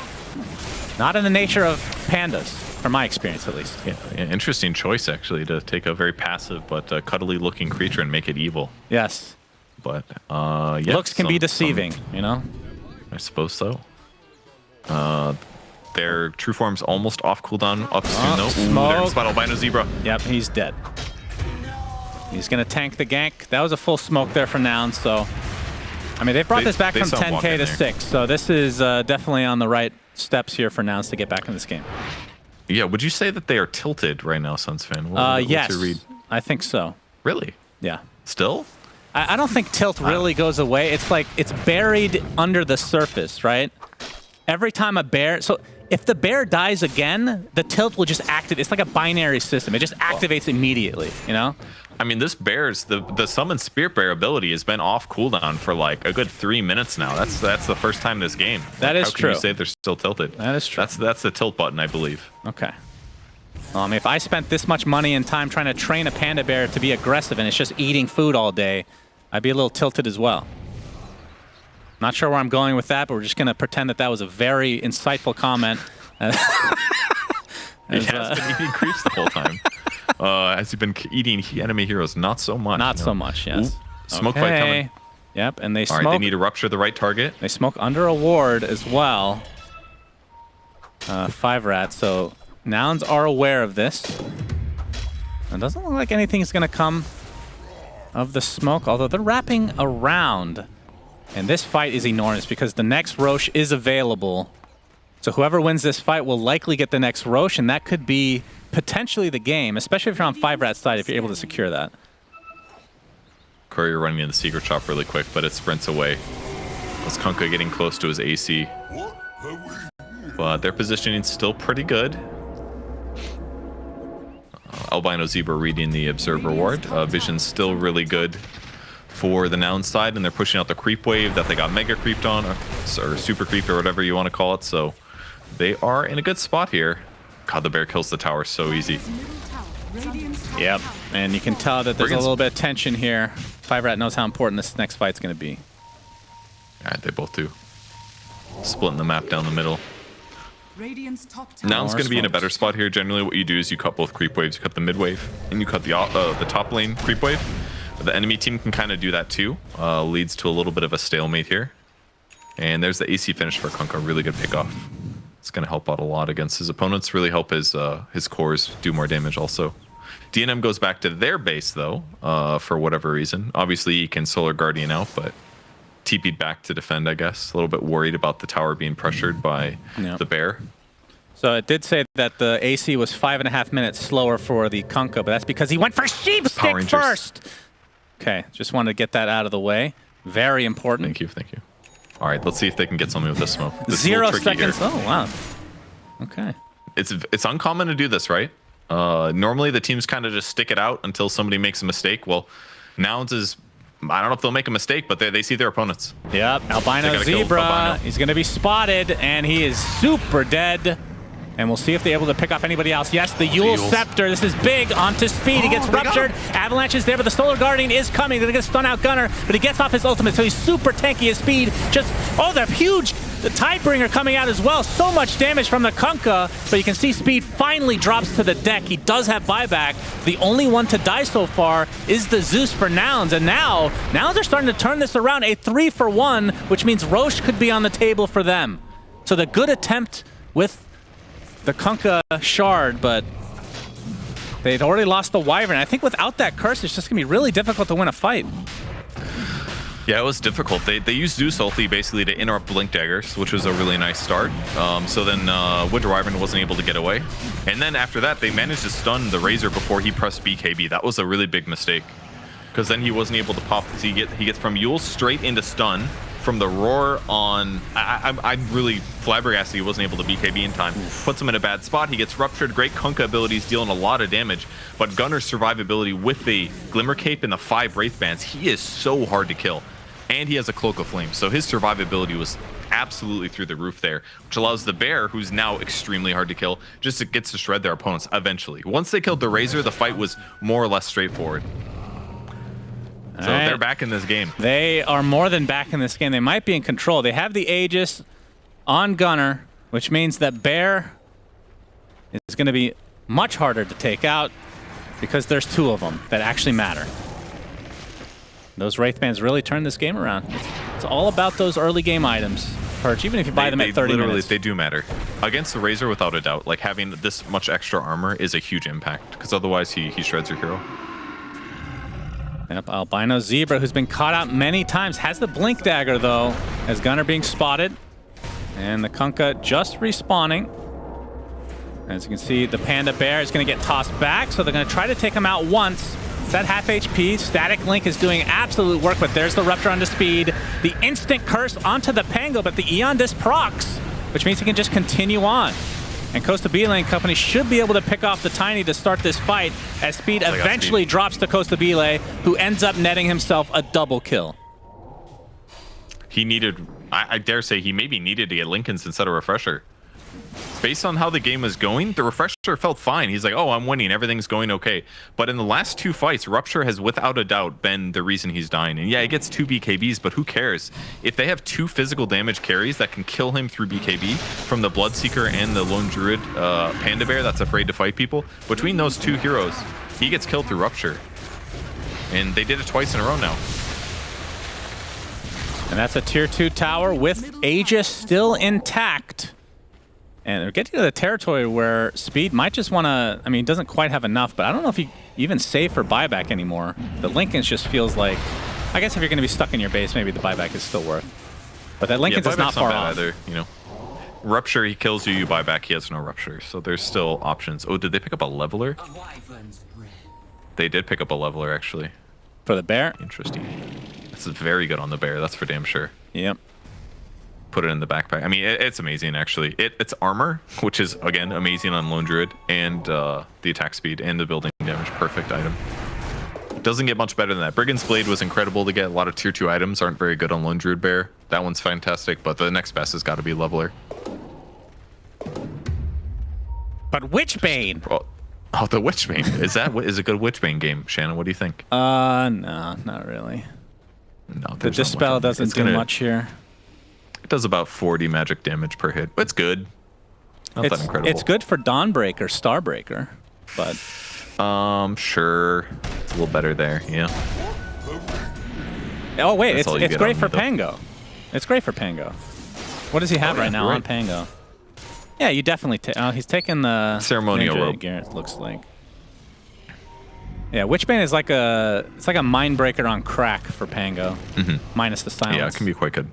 Not in the nature of pandas, from my experience at least. Yeah, interesting choice, actually, to take a very passive but cuddly-looking creature and make it evil. Yes. But, yeah. Looks can be deceiving, you know? I suppose so. Their true form's almost off cooldown. Up soon, though. Ooh, there's spot Albino Zebra. Yep, he's dead. He's going to tank the gank. That was a full smoke there for Nouns, so... I mean, they've brought this back from 10k to 6, so this is definitely on the right steps here for Nouns to get back in this game. Yeah, would you say that they are tilted right now, Suns fan? Yes, what's your read? I think so. Really? Yeah. Still? I don't think tilt really goes away. It's like, it's buried under the surface, right? Every time a bear... So if the bear dies again, the tilt will just activate. It's like a binary system. It just activates immediately, you know? I mean, this bear's... The Summon Spirit Bear ability has been off cooldown for like a good 3 minutes now. That's the first time this game. That is true. How can you say they're still tilted? That is true. That's the tilt button, I believe. Okay. Well, I mean, if I spent this much money and time trying to train a panda bear to be aggressive and it's just eating food all day, I'd be a little tilted as well. Not sure where I'm going with that, but we're just going to pretend that that was a very insightful comment. He has been eating creeps the whole time. Has he been eating enemy heroes? Not so much. Not so much, yes. Ooh, smoke fight coming. Yep, and they smoke. All right, they need to rupture the right target. They smoke under a ward as well. 5RAT, so Nouns are aware of this. It doesn't look like anything's going to come of the smoke, although they're wrapping around. And this fight is enormous because the next Roche is available. So whoever wins this fight will likely get the next Roche, and that could be potentially the game, especially if you're on 5RAT's side, if you're able to secure that. Courier running in the secret shop really quick, but it sprints away. As Kunkka getting close to his AC. But their positioning's still pretty good. Albino Zebra reading the Observer Ward. Vision's still really good for the Noun side, and they're pushing out the creep wave that they got mega creeped on, or super creeped, or whatever you want to call it. So they are in a good spot here. God, the bear kills the tower so easy. Yep, and you can tell that there's a little bit of tension here. 5RAT knows how important this next fight's going to be. Alright, they both do. Splitting the map down the middle. Nouns going to be in a better spot here. Generally, what you do is you cut both creep waves. You cut the mid wave, and you cut the top lane creep wave. The enemy team can kind of do that too. Leads to a little bit of a stalemate here. And there's the AC finish for Kunkka. Really good pickoff. It's going to help out a lot against his opponents. Really help his cores do more damage also. DNM goes back to their base though, for whatever reason. Obviously, he can Solar Guardian out, but TP'd back to defend, I guess. A little bit worried about the tower being pressured by the bear. So it did say that the AC was 5.5 minutes slower for the Kunkka, but that's because he went for Sheep Stick first. Okay, just wanted to get that out of the way. Very important. Thank you, thank you. All right, let's see if they can get something with this smoke. This 0 seconds. Here. Oh, wow. Okay. It's uncommon to do this, right? Normally the teams kind of just stick it out until somebody makes a mistake. Well, Nouns is, I don't know if they'll make a mistake, but they see their opponents. Yep, Albino Zebra. He's going to be spotted, and he is super dead. And we'll see if they're able to pick off anybody else. Yes, the Yule Scepter. This is big. Onto Speed. He gets ruptured. Avalanche is there, but the Solar Guardian is coming. They're going to stun out Gunner, but he gets off his ultimate, so he's super tanky. His speed just... Oh, the Tidebringer coming out as well. So much damage from the Kunkka, but you can see Speed finally drops to the deck. He does have buyback. The only one to die so far is the Zeus for Nouns, and now Nouns are starting to turn this around. A 3-for-1, which means Roche could be on the table for them. So the good attempt with the Kunkka shard, but they'd already lost the Wyvern. I think without that curse, it's just going to be really difficult to win a fight. Yeah, it was difficult. They used Zeus ulti basically to interrupt Blink Daggers, which was a really nice start. So then Winter Wyvern wasn't able to get away. And then after that, they managed to stun the Razor before he pressed BKB. That was a really big mistake, because then he wasn't able to pop. He gets from Yule straight into stun. From the roar on, I'm really flabbergasted he wasn't able to BKB in time. Puts him in a bad spot. He gets ruptured. Great Kunkka abilities, dealing a lot of damage. But Gunner's survivability with the Glimmer Cape and the 5 Wraith Bands, he is so hard to kill. And he has a Cloak of Flame, so his survivability was absolutely through the roof there, which allows the Bear, who's now extremely hard to kill, just gets to shred their opponents eventually. Once they killed the Razor, the fight was more or less straightforward. So they're back in this game. They are more than back in this game. They might be in control. They have the Aegis on Gunner, which means that Bear is going to be much harder to take out because there's 2 of them that actually matter. Those Wraith Bands really turn this game around. It's all about those early game items, Perch, even if you buy them at 30 minutes. They do matter. Against the Razor, without a doubt, like having this much extra armor is a huge impact, because otherwise he shreds your hero. Yep, Albino Zebra, who's been caught out many times, has the Blink Dagger, though, as Gunner being spotted. And the Kunkka just respawning. As you can see, the Panda Bear is going to get tossed back, so they're going to try to take him out once. It's at half HP. Static Link is doing absolute work, but there's the Rupture onto Speed. The instant curse onto the Pango, but the Eon Disc procs, which means he can just continue on. And Costa B-Lane Company should be able to pick off the Tiny to start this fight, as Speed eventually drops to Costa B-Lane, who ends up netting himself a double kill. He needed, I dare say, he maybe needed to get Linken's instead of Refresher. Based on how the game was going, the Refresher felt fine. He's like, oh, I'm winning, everything's going okay. But in the last 2 fights, Rupture has without a doubt been the reason he's dying. And yeah, he gets 2 BKBs, but who cares? If they have 2 physical damage carries that can kill him through BKB, from the Bloodseeker and the Lone Druid Panda Bear that's afraid to fight people, between those 2 heroes, he gets killed through Rupture. And they did it twice in a row now. And that's a tier 2 tower with Aegis still intact. And they're getting to the territory where Speed might just want to... I mean, he doesn't quite have enough, but I don't know if he even save for buyback anymore. The Linken's just feels like... I guess if you're going to be stuck in your base, maybe the buyback is still worth. But that Linken's is not far off. Either, you know. Rupture, he kills you, you buy back, he has no Rupture. So there's still options. Oh, did they pick up a Leveler? They did pick up a Leveler, actually. For the Bear? Interesting. This is very good on the Bear, that's for damn sure. Yep. Put it in the backpack. I mean, it's amazing, actually. It's armor, which is, again, amazing on Lone Druid, and the attack speed and the building damage. Perfect item. Doesn't get much better than that. Brigand's Blade was incredible to get. A lot of tier 2 items aren't very good on Lone Druid Bear. That one's fantastic, but the next best has got to be Leveler. But Witchbane! Oh, the Witchbane. Is a good Witchbane game, Shannon? What do you think? No, not really. No, the Dispel doesn't do much here. Does about 40 magic damage per hit. It's good. Not that incredible. It's good for Dawnbreaker, Starbreaker, but sure, it's a little better there. Yeah. Oh wait, it's great for Pango. It's great for Pango. What does he have right now on Pango? Yeah, you definitely. He's taking the ceremonial robe. Gear, it looks like. Yeah, Witchbane is like it's like a Mindbreaker on crack for Pango, minus the silence. Yeah, it can be quite good.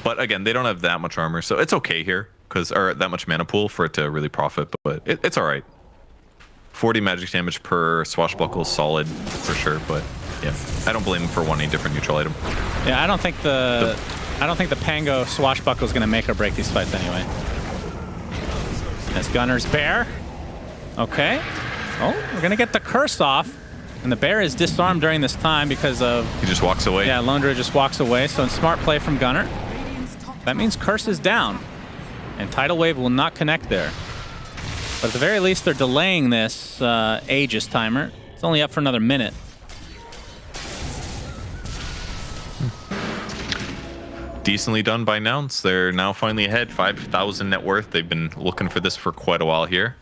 But again, they don't have that much armor, so it's okay here, or that much mana pool for it to really profit. But it's all right. 40 magic damage per swashbuckle is solid for sure. But yeah, I don't blame him for wanting a different neutral item. Yeah, I don't think the Pango swashbuckle is going to make or break these fights anyway. As Gunner's Bear. Okay. Oh, we're going to get the curse off. And the bear is disarmed during this time because of... He just walks away. Yeah, Lone Druid just walks away. So smart play from Gunner. That means curse is down. And Tidal Wave will not connect there. But at the very least, they're delaying this Aegis timer. It's only up for another minute. Decently done by Nouns. They're now finally ahead. 5,000 net worth. They've been looking for this for quite a while here.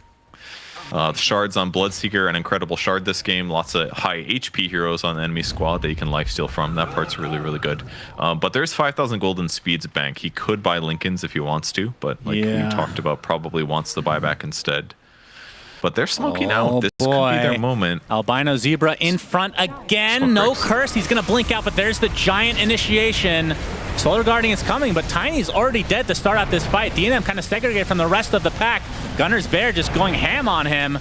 The shards on Bloodseeker, an incredible shard this game. Lots of high HP heroes on the enemy squad that you can lifesteal from. That part's really, really good. But there's 5,000 gold in Speed's bank. He could buy Lincolns if he wants to, but like we talked about, probably wants the buyback instead. But they're smoking out. This could be their moment. Albino Zebra in front again. No curse. He's going to blink out, but there's the giant initiation. Solar Guardian is coming, but Tiny's already dead to start out this fight. DNM kind of segregated from the rest of the pack. Gunner's Bear just going ham on him.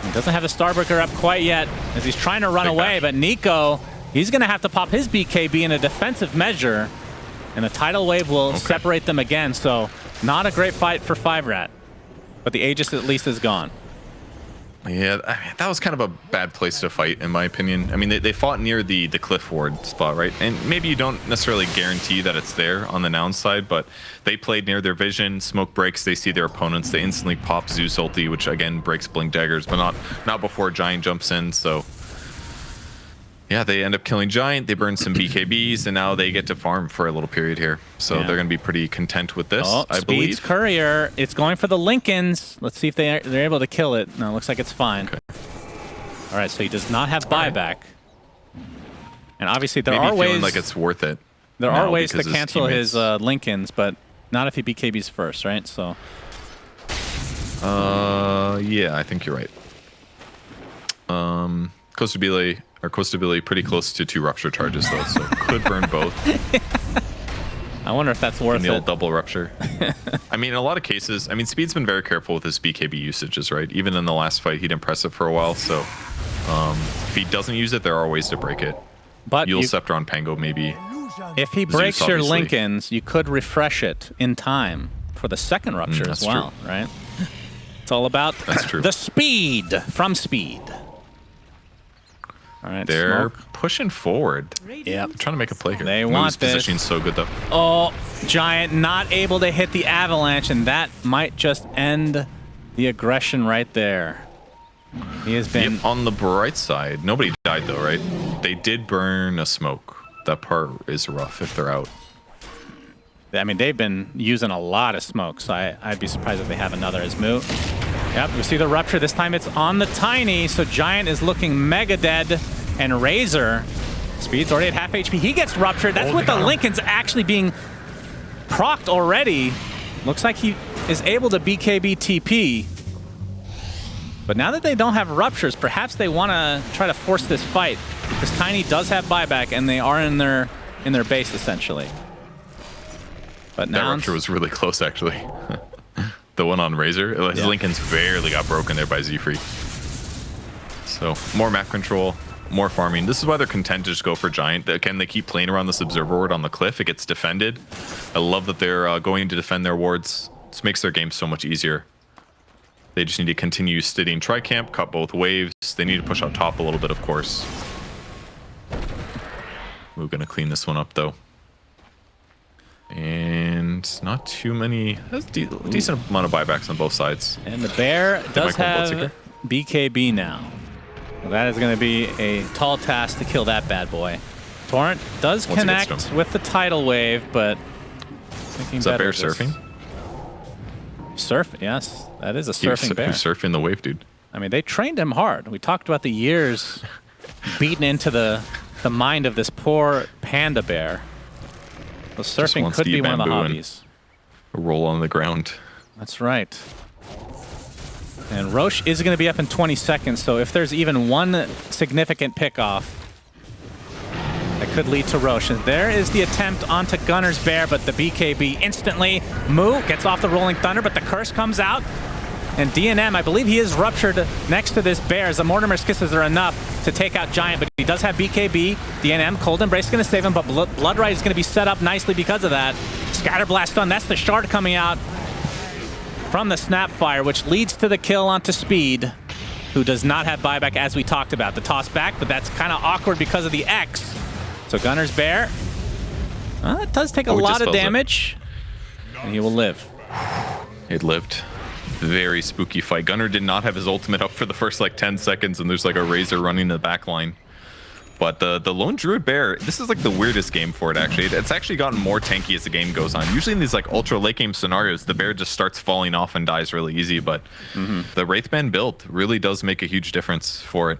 He doesn't have the Starbreaker up quite yet as he's trying to run away, but Nico, he's going to have to pop his BKB in a defensive measure, and the Tidal Wave will separate them again, so not a great fight for 5RAT. But the Aegis at least is gone. Yeah, I mean, that was kind of a bad place to fight, in my opinion. I mean, they fought near the cliff ward spot, right? And maybe you don't necessarily guarantee that it's there on the Noun side, but they played near their vision. Smoke breaks, they see their opponents. They instantly pop Zeus ulti, which again breaks Blink Daggers, but not before Giant jumps in. So yeah, they end up killing Giant. They burn some BKBs, and now they get to farm for a little period here. So they're going to be pretty content with this, I believe. Speed's Courier. It's going for the Lincolns. Let's see if they're able to kill it. No, it looks like it's fine. Okay. All right, so he does not have buyback. And obviously there are ways... like it's worth it. There are ways to cancel his Lincolns, but not if he BKBs first, right? So... yeah, I think you're right. Costa Billy pretty close to 2 rupture charges though, so could burn both. I wonder if that's worth it. The old double rupture. I mean, in a lot of cases, I mean, Speed's been very careful with his BKB usages, right? Even in the last fight, he'd impress it for a while. So if he doesn't use it, there are ways to break it. But Yule Scepter on Pango, maybe. If he breaks Zeus, your Lincolns, you could refresh it in time for the second rupture as well, right? It's all about the speed from Speed. All right, they're pushing forward. Yep. They're trying to make a play here. They want this. Positioning's so good, though. Oh, Giant not able to hit the Avalanche, and that might just end the aggression right there. He has been... on the bright side, nobody died, though, right? They did burn a smoke. That part is rough if they're out. I mean, they've been using a lot of smoke, so I'd be surprised if they have another as Moo. Yep, we see the rupture. This time it's on the Tiny, so Giant is looking mega dead. And Razor, Speed's already at half HP. He gets ruptured. That's with the Lincolns actually being procced already. Looks like he is able to BKB TP. But now that they don't have ruptures, perhaps they want to try to force this fight. Because Tiny does have buyback, and they are in their base, essentially. But now... That rupture was really close, actually. The one on Razor, his Lincolns barely got broken there by Z-Free. So more map control, more farming. This is why they're content to just go for Giant. Again, they keep playing around this observer ward on the cliff. It gets defended. I love that they're going to defend their wards. This makes their game so much easier. They just need to continue studying Tri-Camp, cut both waves. They need to push out top a little bit, of course. We're going to clean this one up, though. And not too many. That's decent amount of buybacks on both sides. And the Bear does have BKB now. Well, that is going to be a tall task to kill that bad boy. Torrent does Once it gets connect to him. with the tidal wave, but thinking Is that better bear of this. surfing? Surf, yes. That is a He was surfing bear. surfing the wave, dude. I mean, they trained him hard. We talked about the years beaten into the mind of this poor panda bear. So surfing wants could to be eat one of the bamboo and- hobbies. Roll on the ground. That's right. And Roche is going to be up in 20 seconds, so if there's even one significant pickoff, that could lead to Roche. And there is the attempt onto Gunner's Bear, but the BKB instantly. Moo gets off the Rolling Thunder, but the curse comes out. And DNM, I believe he is ruptured next to this bear, as the Mortimer's Kisses are enough to take out Giant, but he does have BKB. DNM, Cold Embrace is going to save him, but Bloodrite is going to be set up nicely because of that. Scatterblast stun, that's the shard coming out from the Snapfire, which leads to the kill onto Speed, who does not have buyback, as we talked about. The toss back, but that's kind of awkward because of the X. So Gunner's Bear, it does take a lot of damage, and he will live. It lived. Very spooky fight. Gunner did not have his ultimate up for the first like 10 seconds, and there's like a Razor running in the back line. But the Lone Druid Bear, this is like the weirdest game for it, actually. It's actually gotten more tanky as the game goes on. Usually in these like ultra late game scenarios, the bear just starts falling off and dies really easy, but the Wraithband build really does make a huge difference for it.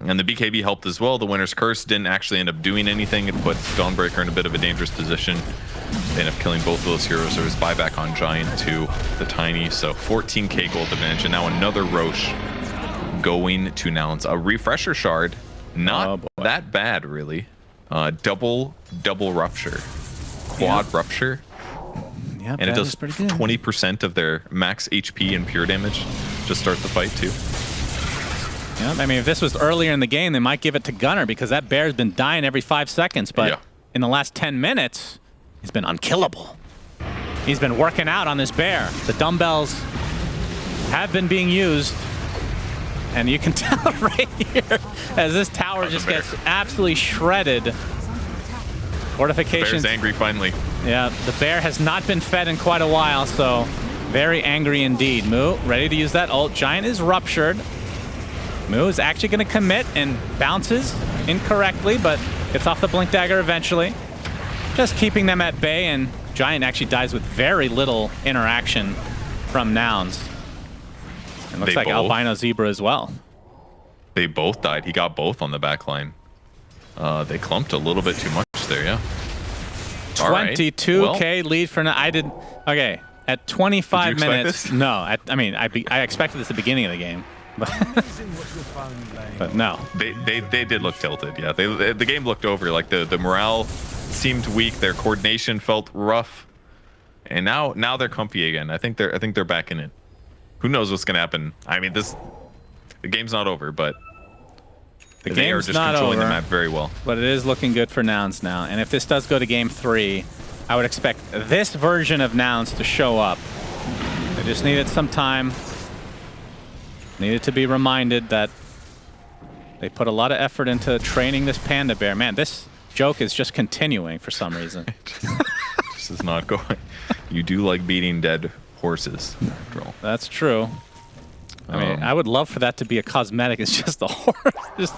And the BKB helped as well. The Winter's Curse didn't actually end up doing anything. It put Dawnbreaker in a bit of a dangerous position. They end up killing both of those heroes. There was buyback on Giant to the Tiny. So 14k gold advantage. And now another Roche going to Nouns. A refresher shard. Not that bad, really. Double rupture. Quad rupture. Yeah, And it does 20% of their max HP and pure damage to start the fight, too. Yeah, I mean, if this was earlier in the game, they might give it to Gunner because that bear's been dying every 5 seconds. But in the last 10 minutes, he's been unkillable. He's been working out on this bear. The dumbbells have been being used. And you can tell right here as this tower just gets absolutely shredded. Fortifications. Bear's angry finally. Yeah, the bear has not been fed in quite a while, so very angry indeed. Moo, ready to use that ult. Giant is ruptured. Moo is actually going to commit and bounces incorrectly, but gets off the Blink Dagger eventually. Just keeping them at bay, and Giant actually dies with very little interaction from Nouns. And looks like Albino Zebra as well. They both died. He got both on the back line. They clumped a little bit too much there, yeah. 22k lead for now. I did. Okay, at 25 Did you expect minutes. this? No, I mean, I expected this at the beginning of the game. But no. They did look tilted, yeah. The game looked over. Like the morale seemed weak. Their coordination felt rough. And now they're comfy again. I think they're back in it. Who knows what's gonna happen? I mean, the game's not over, but they are just controlling the map very well. But it is looking good for Nouns now. And if this does go to game 3, I would expect this version of Nouns to show up. They just needed some time. Needed to be reminded that they put a lot of effort into training this panda bear. Man, this joke is just continuing for some reason. This is not going. You do like beating dead horses, after all. That's true. I mean, I would love for that to be a cosmetic. It's just a horse. Just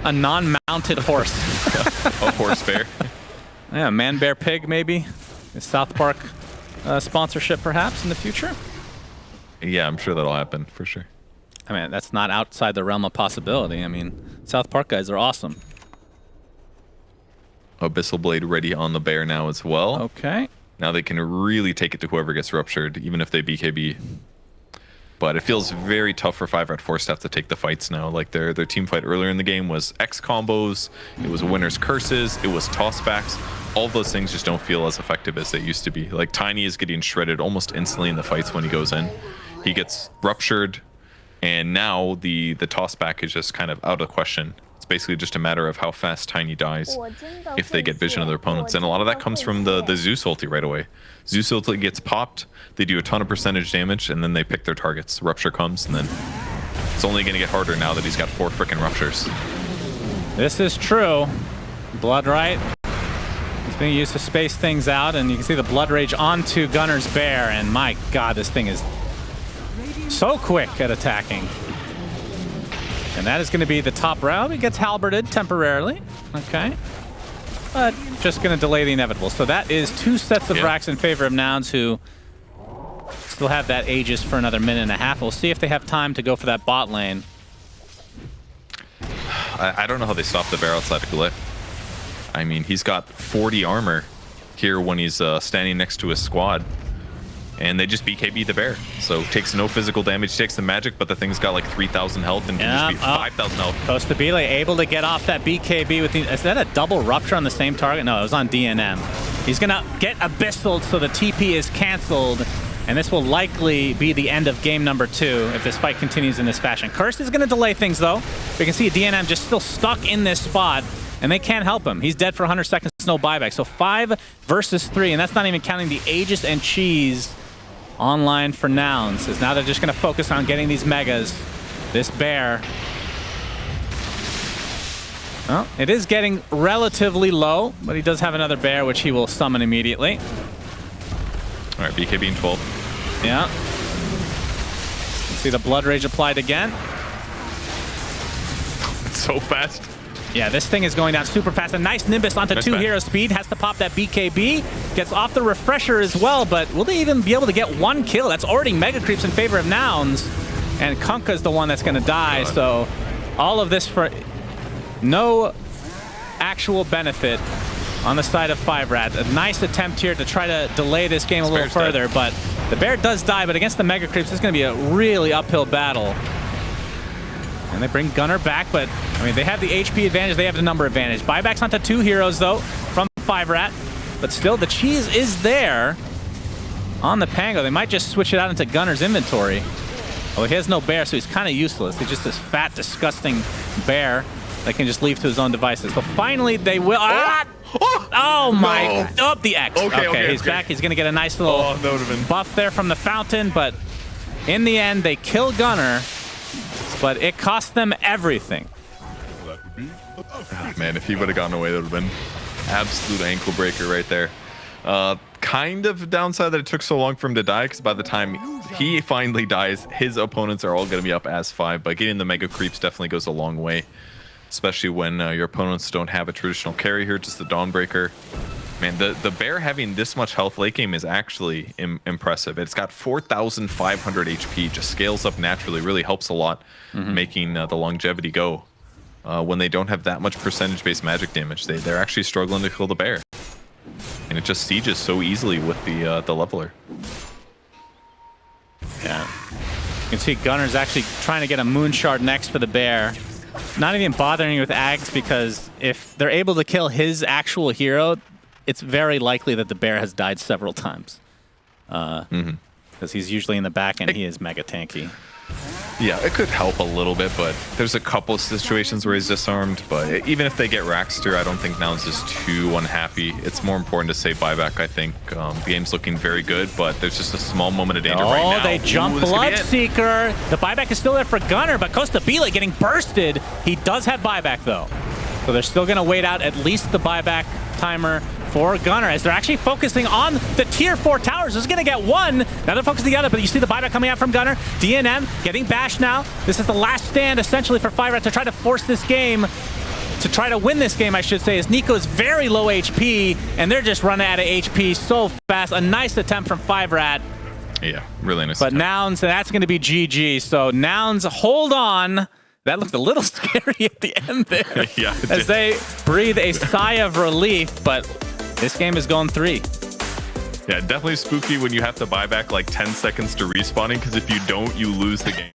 a non-mounted horse. A horse bear. Yeah, man, bear, pig, maybe. A South Park sponsorship, perhaps, in the future. Yeah, I'm sure that'll happen, for sure. I mean, that's not outside the realm of possibility. I mean, South Park guys are awesome. Abyssal Blade ready on the bear now as well. Okay. Now they can really take it to whoever gets ruptured, even if they BKB. But it feels very tough for 5RATFORCESTAFF to take the fights now. Like their team fight earlier in the game was X combos, it was Winner's Curses, it was tossbacks. All those things just don't feel as effective as they used to be. Like Tiny is getting shredded almost instantly in the fights when he goes in. He gets ruptured, and now the tossback is just kind of out of the question. It's basically just a matter of how fast Tiny dies if they get vision of their opponents. And a lot of that comes from the Zeus ulti right away. Zeus ulti gets popped, they do a ton of percentage damage, and then they pick their targets. Rupture comes, and then it's only going to get harder now that he's got 4 freaking ruptures. This is true. Bloodrite is being used to space things out, and you can see the Blood Rage onto Gunner's Bear, and my god, this thing is so quick at attacking. And that is going to be the top round. He gets halberted temporarily. Okay. but just going to delay the inevitable. So that is 2 sets of racks in favor of Nouns, who still have that Aegis for another minute and a half. We'll see if they have time to go for that bot lane. I don't know how they stop the bear outside of Glyph. I mean, he's got 40 armor here when he's standing next to his squad. And they just BKB the bear. So takes no physical damage, takes the magic, but the thing's got like 3,000 health and can just be 5,000 health. Costabile able to get off that BKB with the... Is that a double rupture on the same target? No, it was on DNM. He's going to get Abyssal, so the TP is canceled. And this will likely be the end of game number 2 if this fight continues in this fashion. Curse is going to delay things, though. We can see DNM just still stuck in this spot, and they can't help him. He's dead for 100 seconds, no buyback. So 5 versus 3, and that's not even counting the Aegis and Cheese online for Nouns, as now they're just going to focus on getting these megas. This bear... Well, it is getting relatively low, but he does have another bear, which he will summon immediately. All right, BKB in 12. Yeah. Let's see the Blood Rage applied again. It's so fast. Yeah, this thing is going down super fast. A nice Nimbus onto 2 hero speed. Has to pop that BKB. Gets off the refresher as well, but will they even be able to get 1 kill? That's already mega creeps in favor of Nouns. And Kunkka's the one that's going to die. So all of this for no actual benefit on the side of 5RAT. A nice attempt here to try to delay this game a little further, but the bear does die, but against the mega creeps, it's going to be a really uphill battle. And they bring Gunnar back, but I mean, they have the HP advantage, they have the number advantage. Buybacks onto 2 heroes, though, from 5RAT, but still, the cheese is there on the Pango. They might just switch it out into Gunnar's inventory. Oh, he has no bear, so he's kind of useless. He's just this fat, disgusting bear that can just leave to his own devices. So finally, they will... Oh my! No. Oh, the X. Okay, he's back. He's gonna get a nice little buff there from the fountain, but in the end, they kill Gunnar, but it cost them everything. Oh, man, if he would have gotten away, that would have been absolute ankle breaker right there. Kind of downside that it took so long for him to die, because by the time he finally dies, his opponents are all gonna be up as 5. But getting the mega creeps definitely goes a long way. Especially when your opponents don't have a traditional carry here, just the Dawnbreaker. Man, the bear having this much health late game is actually impressive. It's got 4,500 HP, just scales up naturally, really helps a lot, making the longevity go. When they don't have that much percentage-based magic damage, they're actually struggling to kill the bear. And it just sieges so easily with the leveler. Yeah. You can see Gunnar's actually trying to get a Moon Shard next for the bear. Not even bothering with Ags, because if they're able to kill his actual hero, it's very likely that the bear has died several times. Because he's usually in the back and he is mega tanky. Yeah, it could help a little bit, but there's a couple of situations where he's disarmed. But even if they get Raxter, I don't think Nouns is too unhappy. It's more important to say buyback, I think. The game's looking very good, but there's just a small moment of danger right now. Oh, they jump Bloodseeker. The buyback is still there for Gunnar, but Costabile getting bursted. He does have buyback, though. So they're still going to wait out at least the buyback timer for Gunnar, as they're actually focusing on the tier 4 towers. This is going to get 1. Now they're focusing the other, but you see the buyback coming out from Gunnar. DNM getting bashed now. This is the last stand, essentially, for 5RAT to try to force this game, to try to win this game, I should say, as Nico is very low HP, and they're just running out of HP so fast. A nice attempt from 5RAT. Yeah, really nice But attempt. Nouns, that's going to be GG. So Nouns, hold on. That looked a little scary at the end there. Yeah, as they breathe a sigh of relief, but this game is going 3. Yeah, definitely spooky when you have to buy back like 10 seconds to respawning, because if you don't, you lose the game.